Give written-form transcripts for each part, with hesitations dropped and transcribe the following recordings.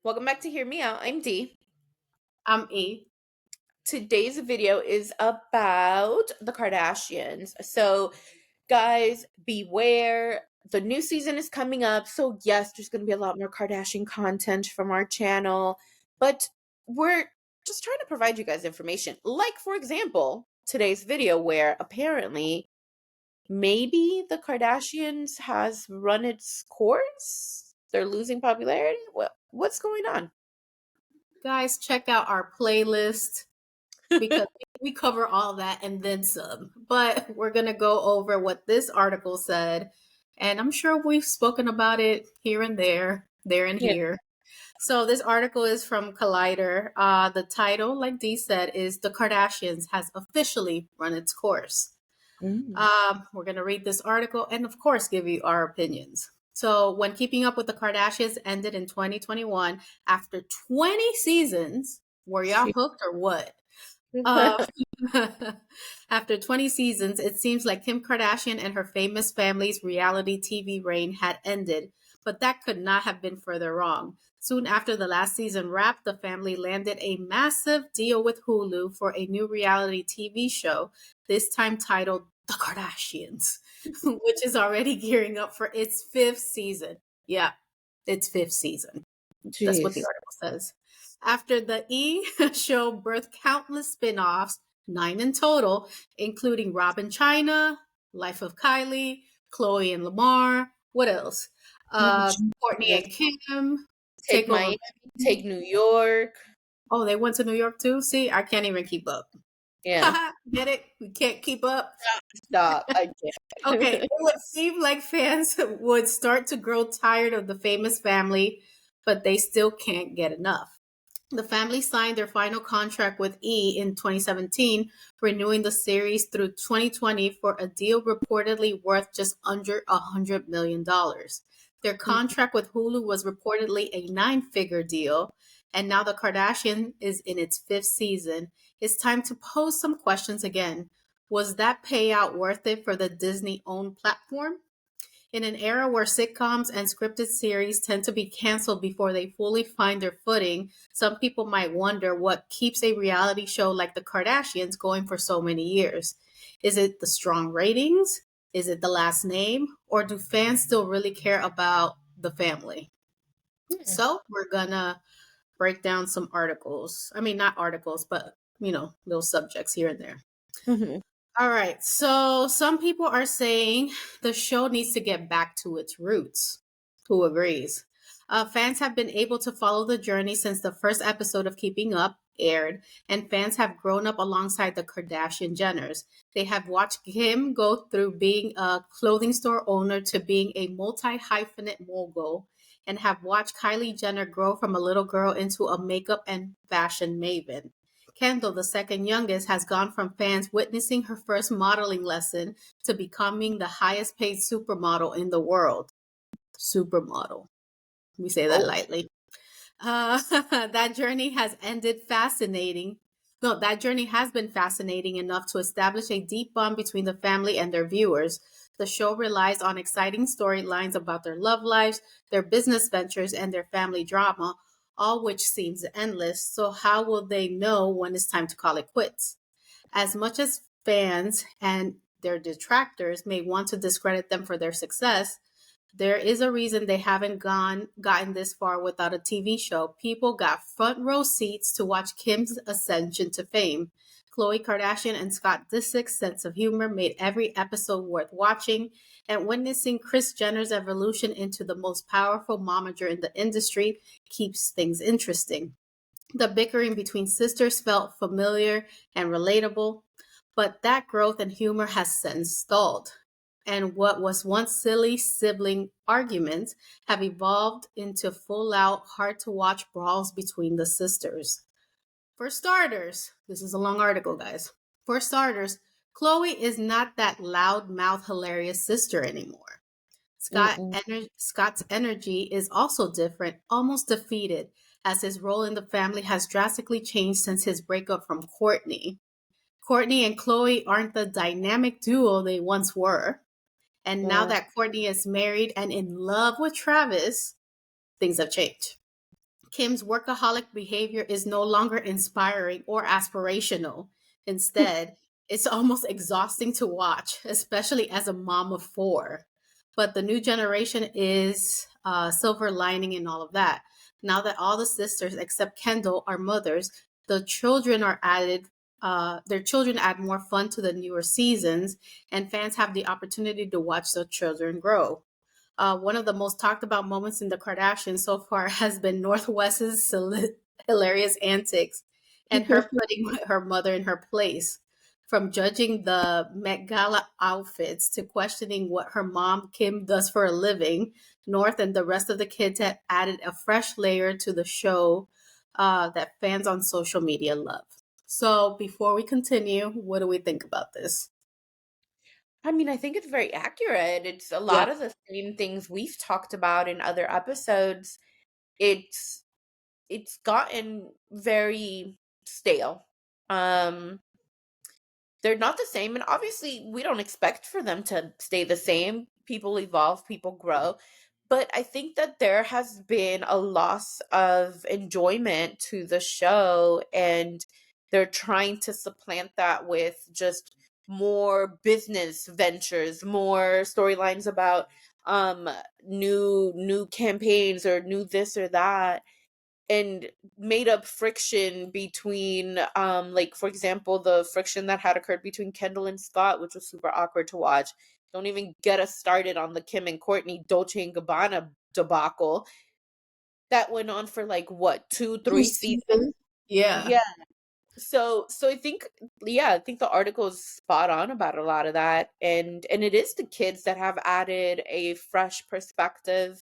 Welcome back to Hear Me Out. I'm Dee. I'm E. Today's video is about the Kardashians. So, guys, beware. The new season is coming up. So, yes, there's going to be a lot more Kardashian content from our channel, but we're just trying to provide you guys information. Like, for example, today's video where apparently maybe the Kardashians has run its course. They're losing popularity. What's going on? Guys, check out our playlist because we cover all that and then some. But we're going to go over what this article said. And I'm sure we've spoken about it here and there and Yeah. here. So this article is from Collider. The title, like Dee said, is The Kardashians has officially run its course. Mm. We're going to read this article and, of course, give you our opinions. So, when Keeping Up with the Kardashians ended in 2021, after 20 seasons, were y'all hooked or what? Uh, after 20 seasons, it seems like Kim Kardashian and her famous family's reality TV reign had ended, but that could not have been further wrong. Soon after the last season wrapped, the family landed a massive deal with Hulu for a new reality TV show, this time titled The Kardashians, which is already gearing up for its fifth season. Yeah, its fifth season. That's what the Jeez. article says. After the E show birthed countless spin offs, 9 in total, including Robin China, Life of Kylie, Chloe and Lamar. What else? Oh, Courtney Jesus. and Kim, Take Takeover. Miami, take New York. Oh, they went to New York too? See, I can't even keep up. Yeah. Get it? We can't keep up. Stop. I Okay, can't. it would seem like fans would start to grow tired of the famous family, but they still can't get enough. The family signed their final contract with E in 2017, renewing the series through 2020 for a deal reportedly worth just under $100 million. Their contract with Hulu was reportedly a 9-figure deal, and now the Kardashian is in its fifth season. It's time to pose some questions again. Was that payout worth it for the Disney owned platform? In an era where sitcoms and scripted series tend to be canceled before they fully find their footing, some people might wonder what keeps a reality show like The Kardashians going for so many years. Is it the strong ratings? Is it the last name? Or do fans still really care about the family? Mm. So we're gonna break down some articles. I mean, not articles, but, little subjects here and there. Mhm. All right. So some people are saying the show needs to get back to its roots. Who agrees? Fans have been able to follow the journey since the first episode of Keeping Up aired, and fans have grown up alongside the Kardashian Jenners. They have watched Kim go through being a clothing store owner to being a multi hyphenate mogul, and have watched Kylie Jenner grow from a little girl into a makeup and fashion maven. Kendall, the second youngest, has gone from fans witnessing her first modeling lesson to becoming the highest paid supermodel in the world. Supermodel. We say that Oh. lightly. That journey has ended fascinating. No, that journey has been fascinating enough to establish a deep bond between the family and their viewers. The show relies on exciting storylines about their love lives, their business ventures, and their family drama, all which seems endless. So, how will they know when it's time to call it quits? As much as fans and their detractors may want to discredit them for their success, there is a reason they haven't gotten this far without a TV show. People got front row seats to watch Kim's ascension to fame. Khloe Kardashian and Scott Disick's sense of humor made every episode worth watching, and witnessing Kris Jenner's evolution into the most powerful momager in the industry keeps things interesting. The bickering between sisters felt familiar and relatable, but that growth and humor has since stalled. And what was once silly sibling arguments have evolved into full out, hard to watch brawls between the sisters. For starters, this is a long article, guys. For starters, Chloe is not that loud mouth hilarious sister anymore. Mm-mm. Scott's energy is also different, almost defeated, as his role in the family has drastically changed since his breakup from Courtney. Courtney and Chloe aren't the dynamic duo they once were. And now Yeah. that Courtney is married and in love with Travis, things have changed. Kim's workaholic behavior is no longer inspiring or aspirational. Instead, it's almost exhausting to watch, especially as a mom of four. But the new generation is silver lining in all of that. Now that all the sisters except Kendall are mothers, the children are added. Their children add more fun to the newer seasons, and fans have the opportunity to watch their children grow. One of the most talked about moments in the Kardashians so far has been Northwest's hilarious antics and her putting her mother in her place. From judging the Met Gala outfits to questioning what her mom, Kim, does for a living, North and the rest of the kids have added a fresh layer to the show that fans on social media love. So, before we continue, what do we think about this? I mean, I think it's very accurate. It's a Yeah. lot of the same things we've talked about in other episodes. It's it's gotten very stale. Um they're not the same, and obviously we don't expect for them to stay the same. People evolve, people grow. But I think that there has been a loss of enjoyment to the show, and they're trying to supplant that with just more business ventures, more storylines about um new campaigns or new this or that, and made up friction between like, for example, the friction that had occurred between Kendall and Scott, which was super awkward to watch. Don't even get us started on the Kim and Courtney Dolce and Gabbana debacle that went on for like what, two, Two three seasons. seasons. Yeah. Yeah. So I think, yeah, I think the article is spot on about a lot of that, and it is the kids that have added a fresh perspective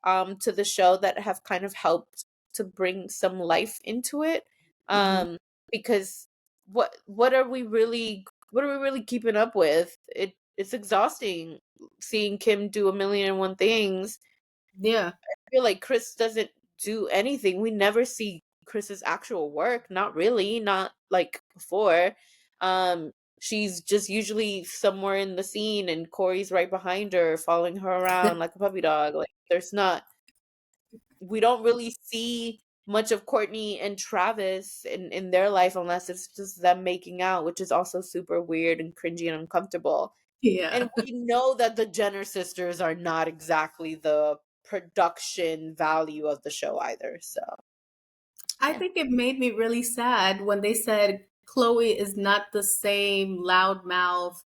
to the show that have kind of helped to bring some life into it. Hmm. Um because what are we really keeping up with? It's exhausting seeing Kim do a million and one things. Yeah. Feel like Chris doesn't do anything. We never see Chris's actual work. Not really, not like before. Um, she's just usually somewhere in the scene and Corey's right behind her, following her around like a puppy dog. Like we don't really see much of Courtney and Travis in their life unless it's just them making out, which is also super weird and cringy and uncomfortable. Yeah. And we know that the Jenner sisters are not exactly the production value of the show either. So, I yeah. think it made me really sad when they said Chloe is not the same loudmouth,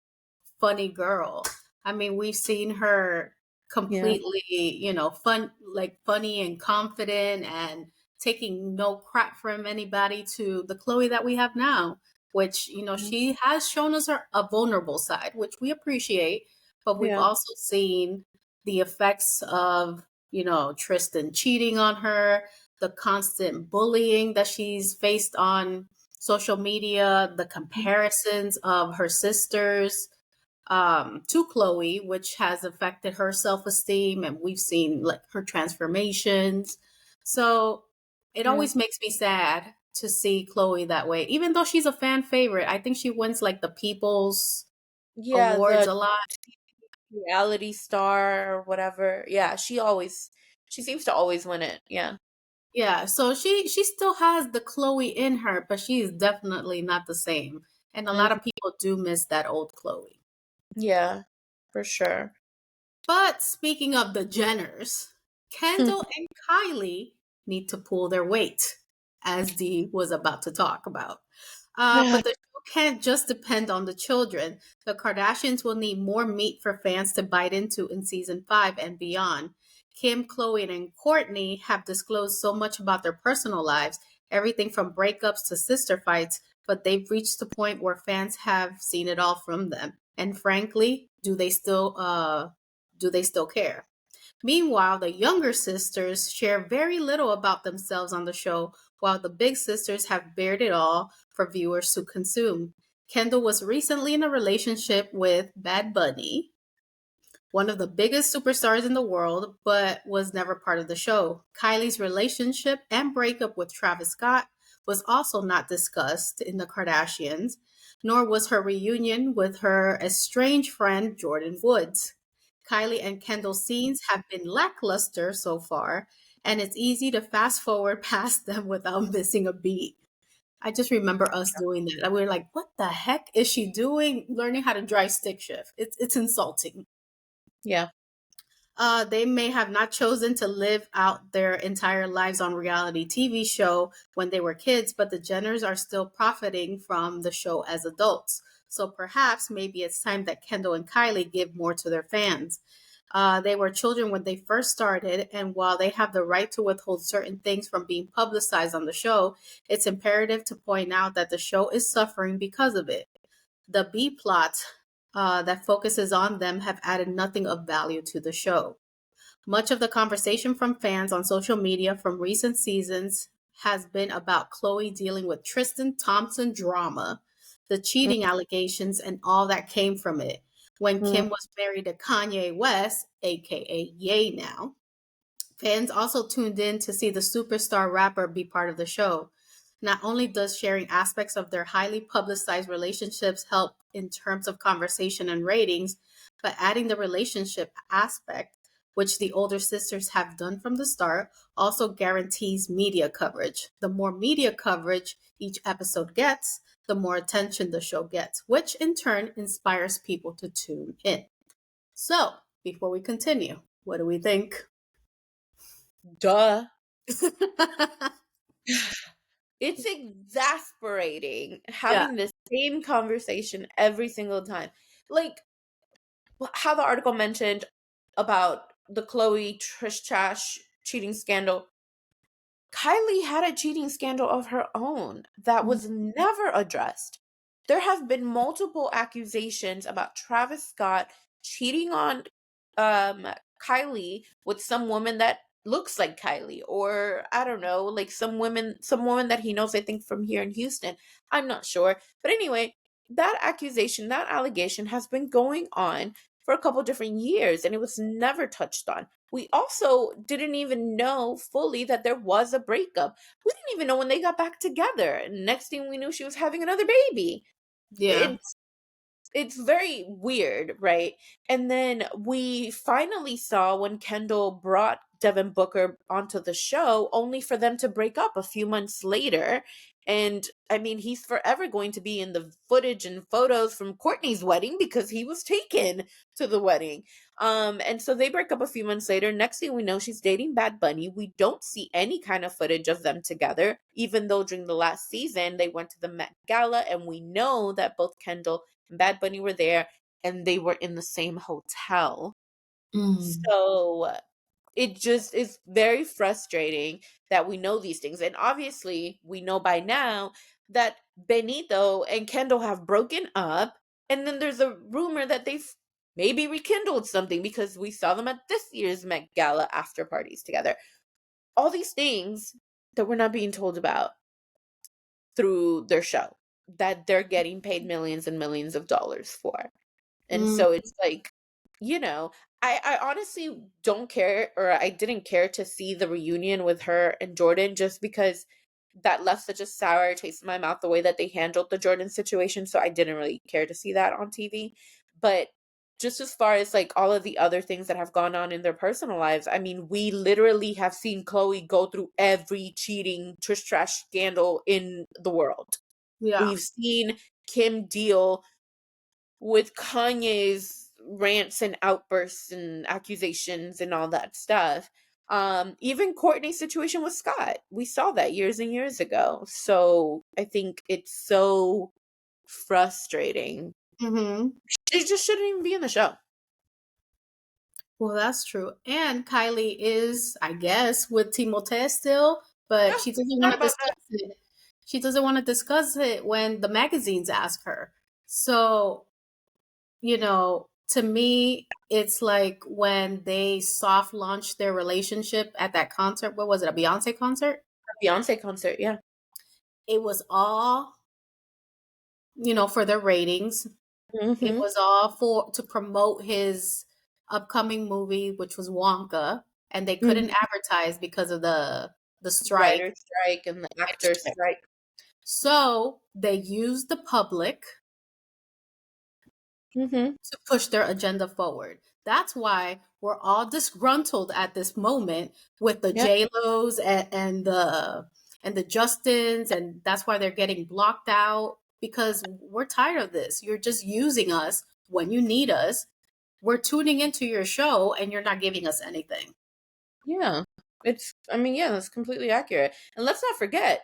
funny girl. I mean, we've seen her Yeah. completely, funny and confident and taking no crap from anybody to the Chloe that we have now, which, Mhm. she has shown us a vulnerable side, which we appreciate, but we've Yeah. also seen the effects of, Tristan cheating on her, the constant bullying that she's faced on social media, the comparisons of her sisters to Chloe, which has affected her self esteem, and we've seen like her transformations. So it Yeah. always makes me sad to see Chloe that way, even though she's a fan favorite. I think she wins like the People's Yeah, Awards the a lot. reality star or whatever. Yeah, she seems to always win it. Yeah. Yeah, so she still has the Chloe in her, but she is definitely not the same. And a lot Mhm. of people do miss that old Chloe. Yeah, for sure. But speaking of the Jenners, Kendall and Kylie need to pull their weight, as Dee was about to talk about. But the show can't just depend on the children. The Kardashians will need more meat for fans to bite into in season 5 and beyond. Kim, Chloe, and Courtney have disclosed so much about their personal lives, everything from breakups to sister fights, but they've reached the point where fans have seen it all from them. And frankly, do they still care? Meanwhile, the younger sisters share very little about themselves on the show, while the big sisters have bared it all for viewers to consume. Kendall was recently in a relationship with Bad Bunny, one of the biggest superstars in the world, but was never part of the show. Kylie's relationship and breakup with Travis Scott was also not discussed in the Kardashians, nor was her reunion with her estranged friend Jordan Woods. Kylie and Kendall's scenes have been lackluster so far, and it's easy to fast forward past them without missing a beat. I just remember us doing that. And we were like, what the heck is she doing? Learning how to drive stick shift. It's insulting. Yeah. They may have not chosen to live out their entire lives on reality TV show when they were kids, but the Jenners are still profiting from the show as adults. So perhaps maybe it's time that Kendall and Kylie give more to their fans. They were children when they first started, and while they have the right to withhold certain things from being publicized on the show, it's imperative to point out that the show is suffering because of it. The B plot that focuses on them have added nothing of value to the show. Much of the conversation from fans on social media from recent seasons has been about Chloe dealing with Tristan Thompson drama, the cheating allegations, and all that came from it. When Mhm. Kim was married to Kanye West, aka Ye now, fans also tuned in to see the superstar rapper be part of the show. Not only does sharing aspects of their highly publicized relationships help in terms of conversation and ratings, but adding the relationship aspect, which the older sisters have done from the start, also guarantees media coverage. The more media coverage each episode gets, the more attention the show gets, which in turn inspires people to tune in. So, before we continue, what do we think? Duh. It's exasperating Yeah. having the same conversation every single time. Like how the article mentioned about the Chloe Trish Trash cheating scandal. Kylie had a cheating scandal of her own that was never addressed. There have been multiple accusations about Travis Scott cheating on um Kylie with some woman that looks like Kylie, or I don't know, like some woman that he knows, I think from here in Houston. I'm not sure. But anyway, that accusation, that allegation has been going on for a couple different years and it was never touched on. We also didn't even know fully that there was a breakup. We didn't even know when they got back together. Next thing we knew, she was having another baby. Yeah. It's very weird, right? And then we finally saw when Kendall brought Devin Booker onto the show, only for them to break up a few months later. And I mean, he's forever going to be in the footage and photos from Courtney's wedding because he was taken to the wedding. And so they break up a few months later. Next thing we know, she's dating Bad Bunny. We don't see any kind of footage of them together, even though during the last season they went to the Met Gala, and we know that both Kendall and Bad Bunny were there and they were in the same hotel. Mm. So it just is very frustrating that we know these things. And obviously, we know by now that Benito and Kendall have broken up. And then there's a rumor that they've maybe rekindled something because we saw them at this year's Met Gala after parties together. All these things that we're not being told about through their show that they're getting paid millions and millions of dollars for. And Mm. so it's like, you know, I honestly don't care, or I didn't care to see the reunion with her and Jordan just because that left such a sour taste in my mouth the way that they handled the Jordan situation. So I didn't really care to see that on TV. But just as far as like all of the other things that have gone on in their personal lives, I mean, we literally have seen Chloe go through every cheating Trish Trash scandal in the world. Yeah. We've seen Kim deal with Kanye's rants and outbursts and accusations and all that stuff. Even Courtney's situation with Scott, we saw that years and years ago. So I think it's so frustrating. Hmm. She just shouldn't even be in the show. Well, that's true. And Kylie is, I guess, with Timothée still, Yeah, but she doesn't want not to about that. discuss it. She doesn't want to discuss it when the magazines ask her. So, to me, it's like when they soft launched their relationship at that concert. What was it, a Beyonce concert? Beyonce concert, yeah. It was all, for their ratings. It Mm-hmm. was all for to promote his upcoming movie, which was Wonka, and they Mm-hmm. couldn't advertise because of the strike. Writer strike and the actor strike. So they used the public Mm-hmm. to push their agenda forward. That's why we're all disgruntled at this moment with the Yeah. J-Los and the Justins, and that's why they're getting blocked out because we're tired of this. You're just using us when you need us. We're tuning into your show and you're not giving us anything. Yeah. I mean, yeah, that's completely accurate. And let's not forget,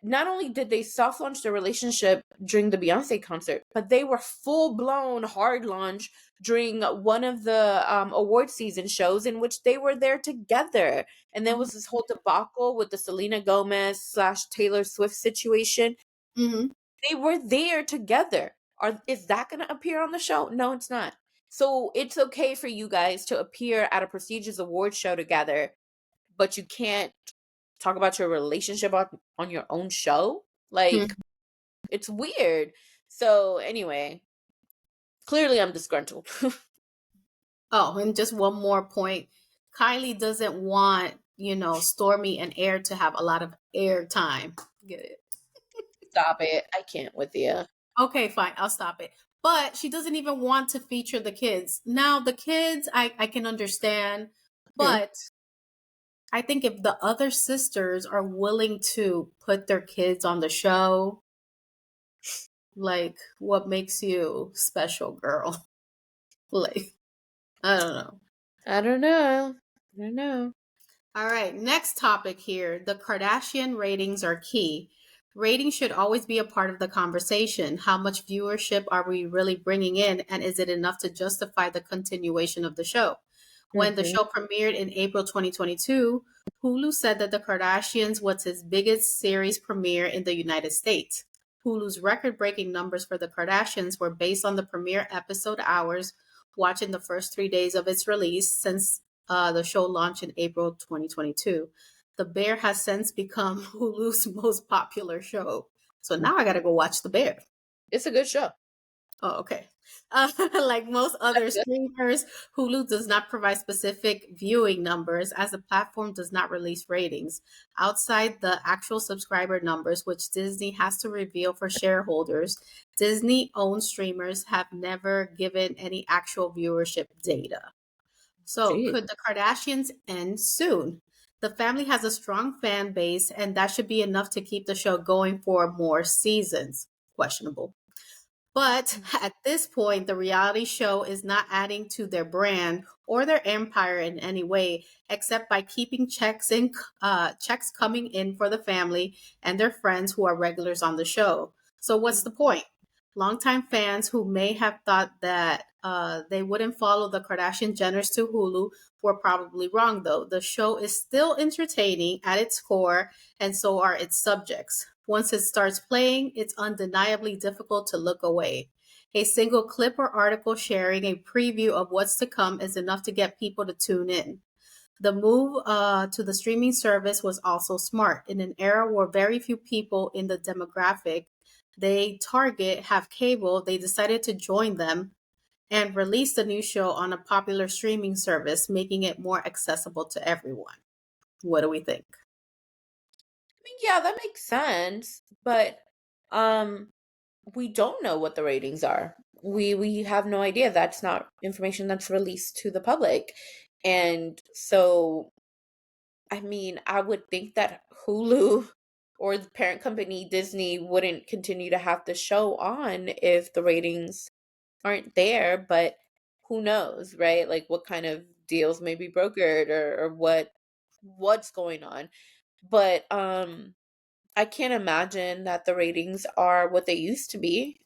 not only did they soft launch their relationship during the Beyonce concert, but they were full blown hard launch during one of the award season shows in which they were there together. And there was this whole debacle with the Selena Gomez slash Taylor Swift situation. Mm-hmm. They were there together. Is that going to appear on the show? No, it's not. So it's okay for you guys to appear at a prestigious award show together, but you can't talk about your relationship on your own show. Like, it's weird. So anyway, clearly I'm disgruntled. Oh, and just one more point. Kylie doesn't want, Stormy and Air to have a lot of air time. Get it? Stop it. I can't with you. Okay, fine. I'll stop it. But she doesn't even want to feature the kids. Now, the kids, I can understand. Hmm. But I think if the other sisters are willing to put their kids on the show, like, what makes you special, girl? Like, I don't know. I don't know. I don't know. All right, next topic here. The Kardashian ratings are key. Ratings should always be a part of the conversation. How much viewership are we really bringing in, and is it enough to justify the continuation of the show? When the Hmm. show premiered in April 2022, Hulu said that The Kardashians was its biggest series premiere in the United States. Hulu's record breaking numbers for The Kardashians were based on the premiere episode hours watched in the first 3 days of its release since the show launched in April 2022. The Bear has since become Hulu's most popular show. So now I got to go watch The Bear. It's a good show. Oh, okay. Like most other That's good. streamers, Hulu does not provide specific viewing numbers as the platform does not release ratings outside the actual subscriber numbers, which Disney has to reveal for shareholders. Disney owned streamers have never given any actual viewership data. So, Jeez. could the Kardashians end soon? The family has a strong fan base, and that should be enough to keep the show going for more seasons. Questionable. But at this point, the reality show is not adding to their brand or their empire in any way, except by keeping checks coming in for the family and their friends who are regulars on the show. So what's the point? Longtime fans who may have thought that they wouldn't follow the Kardashian Jenners to Hulu were probably wrong, though. The show is still entertaining at its core, and so are its subjects. Once it starts playing, it's undeniably difficult to look away. A single clip or article sharing a preview of what's to come is enough to get people to tune in. The move to the streaming service was also smart. In an era where very few people in the demographic they target have cable, they decided to join them and release the new show on a popular streaming service, making it more accessible to everyone. What do we think? I mean, yeah, that makes sense. But um we don't know what the ratings are. We have no idea. That's not information that's released to the public. And so, I mean, I would think that Hulu or the parent company Disney wouldn't continue to have the show on if the ratings aren't there, but who knows, right? Like what kind of deals may be brokered or what's going on. But I can't imagine that the ratings are what they used to be.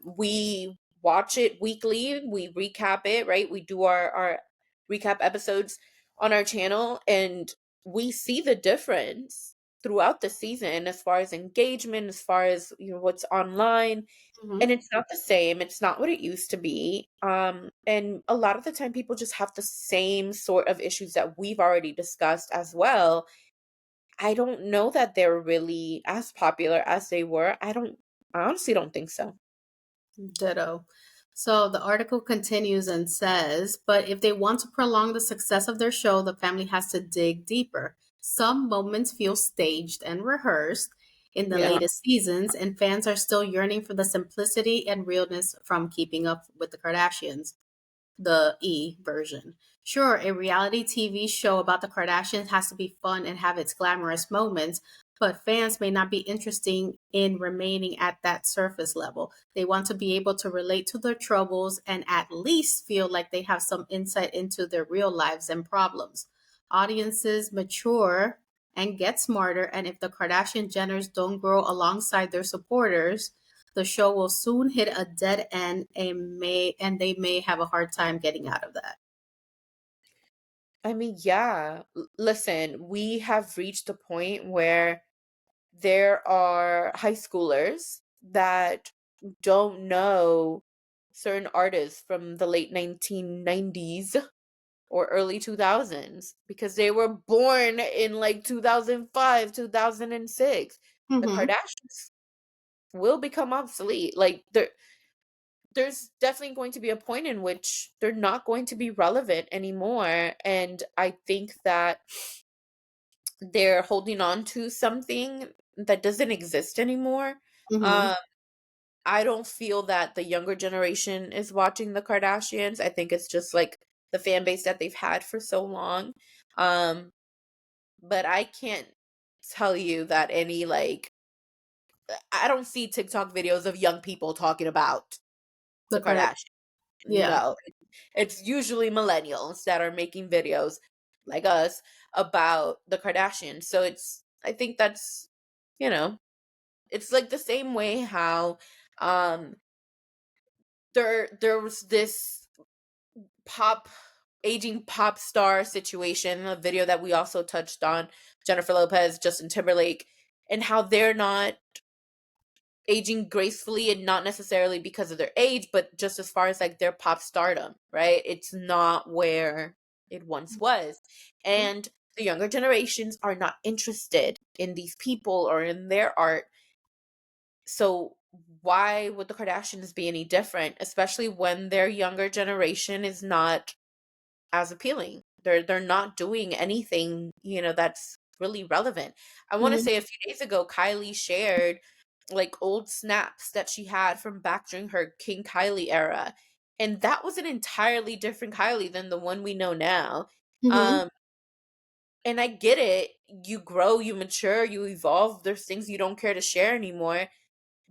We watch it weekly, we recap it, right? We do our recap episodes on our channel, and we see the difference throughout the season as far as engagement, as far as what's online, Mhm. and it's not the same. It's not what it used to be. And a lot of the time people just have the same sort of issues that we've already discussed as well. I don't know that they're really as popular as they were. I honestly don't think so. Ditto. So the article continues and says, but if they want to prolong the success of their show, the family has to dig deeper. Some moments feel staged and rehearsed in the Yeah. latest seasons, and fans are still yearning for the simplicity and realness from keeping up with the Kardashians. the E version. Sure, a reality TV show about the Kardashians has to be fun and have its glamorous moments, but fans may not be interested in remaining at that surface level. They want to be able to relate to their troubles and at least feel like they have some insight into their real lives and problems. Audiences mature and get smarter, and if the Kardashian Jenners don't grow alongside their supporters, the show will soon hit a dead end and they may have a hard time getting out of that. I mean, yeah. Listen, we have reached a point where there are high schoolers that don't know certain artists from the late 1990s or early 2000s because they were born in like 2005, 2006. The Mm-hmm. Kardashians will become obsolete. Like there's definitely going to be a point in which they're not going to be relevant anymore, and I think that they're holding on to something that doesn't exist anymore. Mm-hmm. Um I don't feel that the younger generation is watching the Kardashians. I think it's just like the fan base that they've had for so long. Um but I can't tell you that any like I don't see TikTok videos of young people talking about The the Kardashian. Kardashians. Yeah. No, it's usually millennials that are making videos like us about the Kardashians. So I think that's, you know, it's like the same way how um there was this pop aging pop star situation, a video that we also touched on, Jennifer Lopez, Justin Timberlake, and how they're not aging gracefully, and not necessarily because of their age, but just as far as like their pop stardom, right? It's not where it once was. And the younger generations are not interested in these people or in their art. So why would the Kardashians be any different, especially when their younger generation is not as appealing? They're not doing anything, that's really relevant. I want to Mm-hmm. say a few days ago Kylie shared like old snaps that she had from back during her King Kylie era. And that was an entirely different Kylie than the one we know now. Mm-hmm. Um and I get it. You grow, you mature, you evolve. There's things you don't care to share anymore.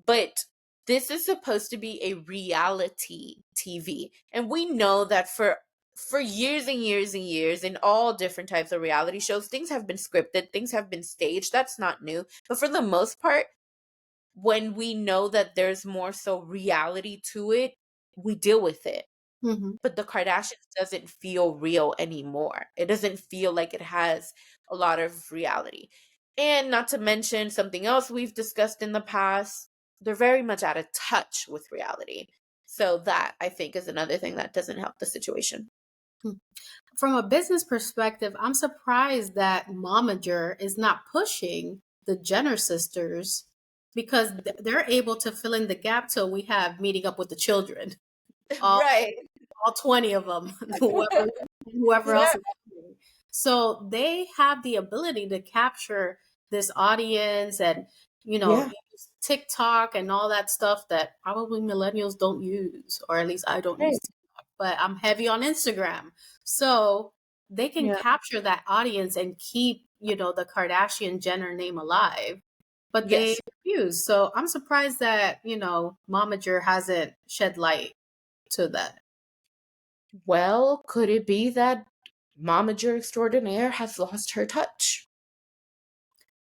But this is supposed to be a reality TV. And we know that for years and years and years in all different types of reality shows, things have been scripted, things have been staged. That's not new. But for the most part, when we know that there's more so reality to it, we deal with it. Mm-hmm. But the Kardashians doesn't feel real anymore. It doesn't feel like it has a lot of reality. And not to mention something else we've discussed in the past, they're very much out of touch with reality. So that I think is another thing that doesn't help the situation. From a business perspective, I'm surprised that Momager is not pushing the Jenner sisters because they're able to fill in the gap till we have meeting up with the children. All Right. all 20 of them, whoever else Yeah. is coming. So they have the ability to capture this audience and, Yeah. use TikTok and all that stuff that probably millennials don't use, or at least I don't use Right. TikTok, but I'm heavy on Instagram. So they can Yeah. capture that audience and keep, the Kardashian Jenner name alive. But they Yes. refuse. So I'm surprised that, Momager hasn't shed light to that. Well, could it be that Momager extraordinaire has lost her touch?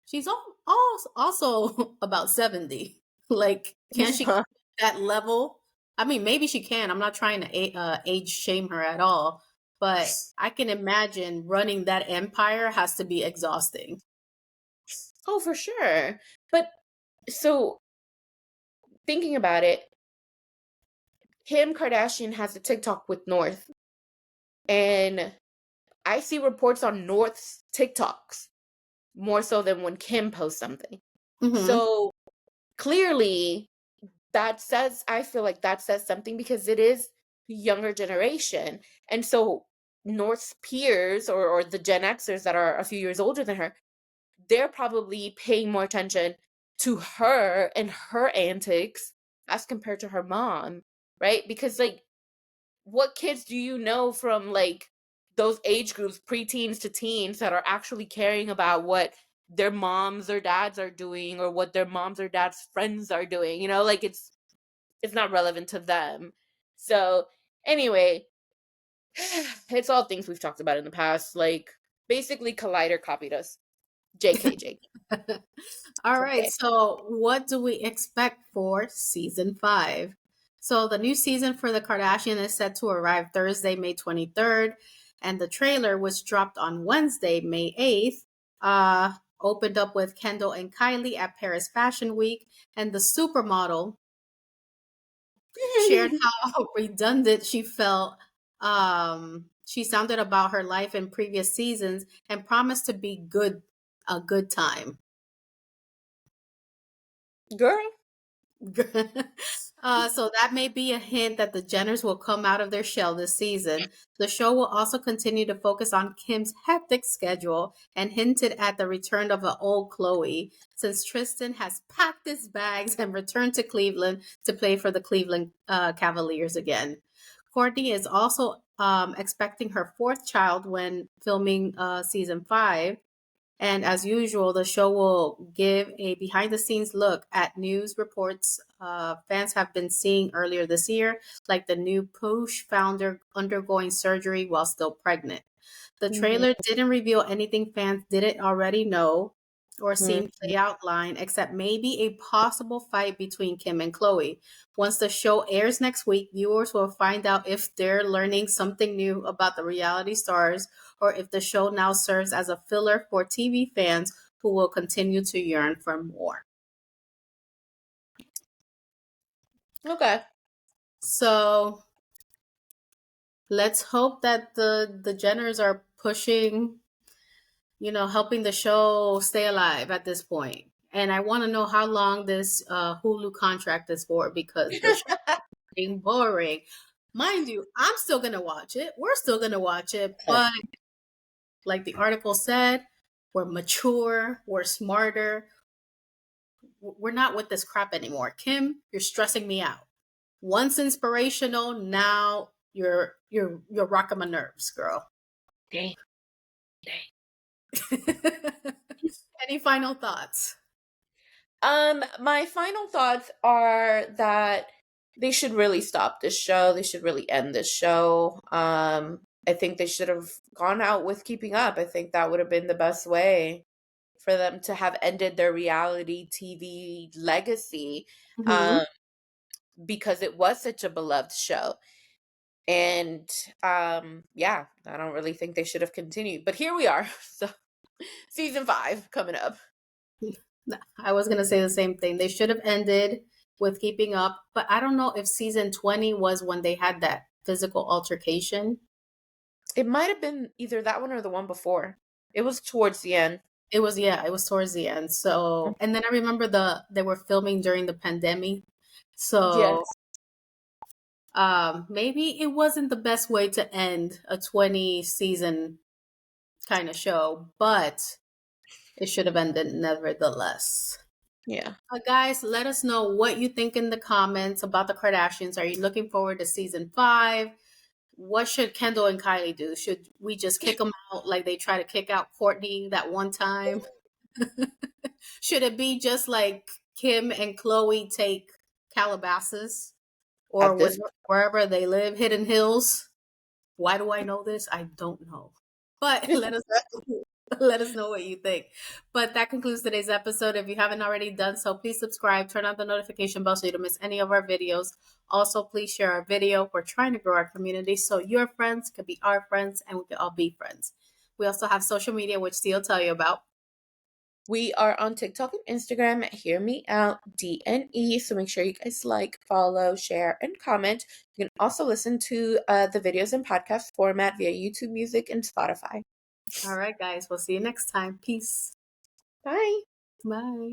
She's also about 70. Like, can she keep that level? I mean, maybe she can. I'm not trying to age shame her at all, but I can imagine running that empire has to be exhausting. Oh, for sure. But so thinking about it, Kim Kardashian has a TikTok with North, and I see reports on North's TikToks more so than when Kim posts something. Hmm. So clearly, I feel like that says something because it is the younger generation. And so North's peers or the Gen Xers that are a few years older than her, they're probably paying more attention to her and her antics as compared to her mom, right? Because like what kids do you know from like those age groups, preteens to teens, that are actually caring about what their moms or dads are doing, or what their moms or dads friends are doing? You know, like it's not relevant to them. So anyway, it's all things we've talked about in the past. Like basically Collider copied us. JK. All It's right, okay. so what do we expect for season 5? So the new season for the Kardashian is set to arrive Thursday, May 23rd, and the trailer, which dropped on Wednesday, May 8th, opened up with Kendall and Kylie at Paris Fashion Week, and the supermodel shared how redundant she felt. She sounded about her life in previous seasons and promised to be a good time. Girl. So that may be a hint that the Jenners will come out of their shell this season. The show will also continue to focus on Kim's hectic schedule and hinted at the return of an old Chloe, since Tristan has packed his bags and returned to Cleveland to play for the Cleveland Cavaliers again. Courtney is also expecting her fourth child when filming season 5. And as usual, the show will give a behind the scenes look at news reports fans have been seeing earlier this year, like the new Push founder undergoing surgery while still pregnant. The Mhm, trailer didn't reveal anything fans didn't already know or seen mhm. play out line, except maybe a possible fight between Kim and Chloe. Once the show airs next week, viewers will find out if they're learning something new about the reality stars, or if the show now serves as a filler for TV fans who will continue to yearn for more. Okay. So let's hope that the Jenners are pushing, helping the show stay alive at this point. And I want to know how long this Hulu contract is for, because the show is getting boring. Mind you, I'm still gonna watch it. We're still gonna watch it, but like the article said, we're mature, we're smarter, we're not with this crap anymore. Kim, you're stressing me out. Once inspirational, now you're rocking my nerves, girl. Dang, dang. Any final thoughts? My final thoughts are that they should really stop this show. They should really end this show. I think they should have gone out with Keeping Up. I think that would have been the best way for them to have ended their reality TV legacy, Hmm. um, because it was such a beloved show. And yeah, I don't really think they should have continued. But here we are. So season 5 coming up. I was gonna say the same thing. They should have ended with Keeping Up, but I don't know if season 20 was when they had that physical altercation. It might have been either that one or the one before. It was towards the end. It was, yeah, it was towards the end. So, and then I remember they were filming during the pandemic. So, Yes. maybe it wasn't the best way to end a 20 season kind of show, but it should have ended nevertheless. Yeah. Guys, let us know what you think in the comments about the Kardashians. Are you looking forward to season 5? What should Kendall and Kylie do? Should we just kick them out like they try to kick out Courtney that one time? Should it be just like Kim and Chloe take Calabasas or At this wherever they live, Hidden Hills? Why do I know this? I don't know. But let us know what you think. But that concludes today's episode. If you haven't already done so, please subscribe, turn on the notification bell so you don't miss any of our videos. Also, please share our video. We're trying to grow our community so your friends could be our friends and we could all be friends. We also have social media, which Steve will tell you about. we are on TikTok and Instagram at Hear Me Out DNE. So make sure you guys like, follow, share, and comment. You can also listen to the videos in podcast format via YouTube Music and Spotify. All right, guys. We'll see you next time. Peace. Bye. Bye.